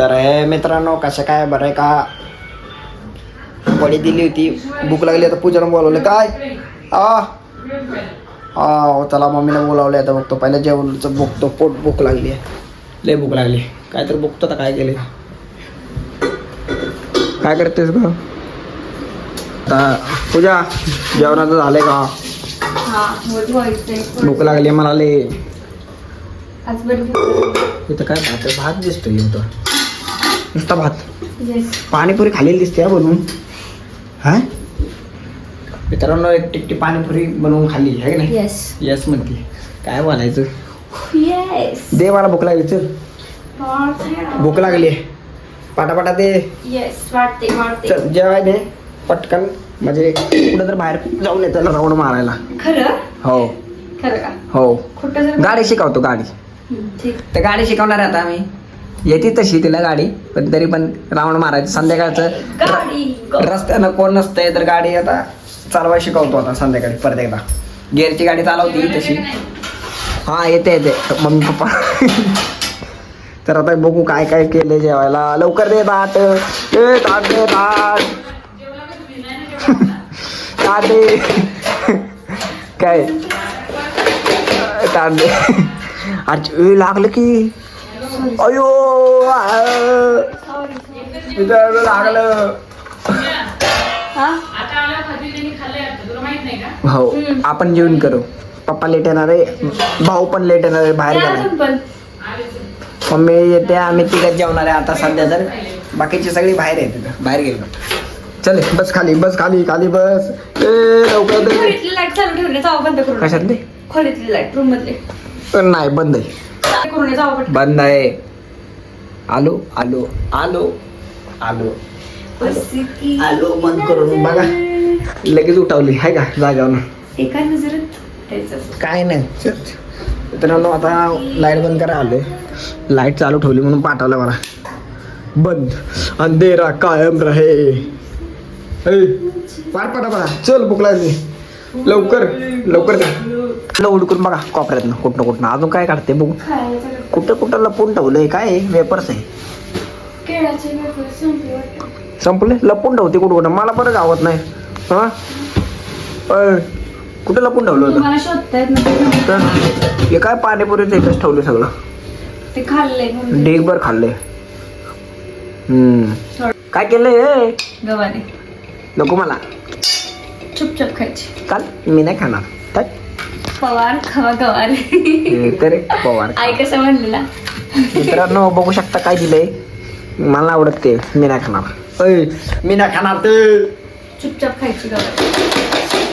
तर हे मित्रांनो कसं काय बरं आहे का. वडी दिली होती, भूक लागली आता पूजाला बोलावलं काय चला मम्मीला बोलावलं आता बघतो पहिलं जेवणचं बघतो. पोट भूक लागली आहे, लय भूक लागली. काय तर बघतो आता काय केले. काय करतेस ग आता पूजा, जेवणाचं झालंय का. भूक लागली मला लय. इथं काय भात दिसतोय इथं नुसता भात. पाणीपुरी खाल्लेली दिसते बनवून. हा मित्रांनो एक टिकटी पाणीपुरी बनवून खाल्ली आहे की नाही. यस म्हणते काय बोलायचं. दे मला भूक लागली. चल भूक लागली आहे पाटापाटा दे. चल जेवाय दे पटकन म्हणजे कुठं तर बाहेर जाऊन येतं राऊंड मारायला. हो हो गाडी शिकवतो गाडी. तर गाडी शिकवणार आहे आता आम्ही. येते तशी तिला गाडी पण तरी पण राऊंड मारायचं संध्याकाळचं. रस्त्यानं कोण नसतंय तर गाडी आता चालवायला शिकवतो आता संध्याकाळी परत एकदा. गिअरची गाडी चालवती तशी. हा येते मम्मी पप्पा. तर आता बघू काय काय केलं जेवायला. लवकर दे ताट. ताट दे ताट. ताट दे काय ताट दे. अरे लागलं की अयो लागलं. हो आपण जेवण करू. पप्पा लेट येणार आहे, भाऊ पण लेट येणार आहे. बाहेर गेला मम्मी येते, आम्ही तिघच जेवणार आहे आता सध्या. तर बाकीची सगळी बाहेर आहे तिथं बाहेर गेलो. चल बस खाली बस खाली खाली बस. लवकर कशातली नाही बंद आहे बंद आहे. आलो आलो आलो आलो आलो बंद करून बघा लगेच उठवली आहे का जागावर. काय नाही मित्रांनो आता लाईट बंद करा आलोय. लाईट चालू ठेवली म्हणून पाठवलं मला. बंद अंधेरा कायम रहे. पार पटा चल भूक लागली. लवकर लवकर दे. उडकून बघा कोपऱ्यातनं कुठनं कुठनं अजून काय काढते बघू. कुठं कुठं लपून ठेवलंय काय वेपर्स आहे. संपले लपून ठेवते कुठं कुठं मला परत आवडत नाही. हा कुठं लपून ठेवलं होतं तर हे काय पाणीपुरीच एकच ठेवलं सगळं. ते खाल्ले ढेगभर खाल्ले. काय केलंय गवारी नको मला. चुपचाप खायची. काल मी नाही खाणार. पवार खावा गवार. तर पवार आई कसं म्हणलेला. मित्रांनो बघू शकता काय दिलंय. मला आवडत ते मी नाही खाणार. मी नाही खाणार ते. चुपचाप खायची गवार.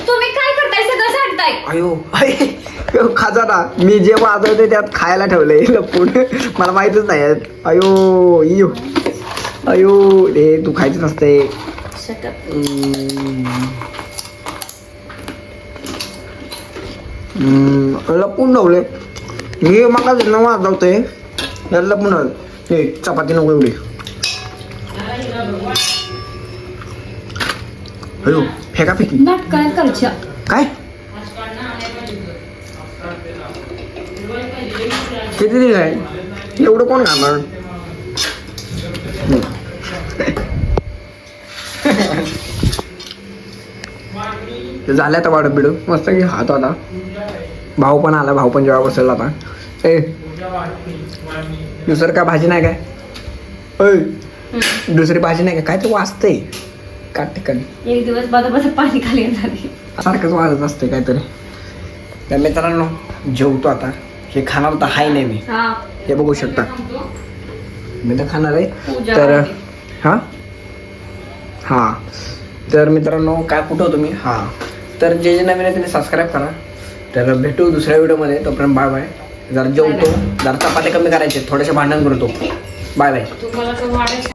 तुम्ही काय करताय सगळं सांगताय. अयो खाजाना मी जे वाजवते त्यात खायला ठेवलंय लपून. मला माहितच नाही. अयो इयो अयो रे तू खायचं नसते. लपून ठेवले मी. मला न वाजवतोय लपून ठेवले. चपाती नको एवढी. अयो फेका फेकी नाटकात करच्या काय किती दिवस आहे एवढं कोण खाणार. झाल्या आता वाढत बिडू मस्त की खातो आता. भाऊ पण आला, भाऊ पण जेव्हा बसला आता. दुसरं काय भाजी नाही काय. दुसरी भाजी नाही काय तर वाचतंय का ठिकाणी. एक दिवस बाजू पाणी खाली येणार सारखंच वाजत असते काहीतरी. तर मित्रांनो जेवतो आता. हे खाणार तर हाय नाही मी. हे बघू शकता मी तर खाणार आहे. तर हा तर मित्रांनो काय कुठं होतो मी. तर जे नवीन आहे त्यांनी सबस्क्राईब करा. तर भेटू दुसऱ्या व्हिडिओमध्ये. तोपर्यंत बाय बाय. जरा जेवतो, जरा चपाती कमी करायचे, थोडेसे भांडण करतो. Bye bye.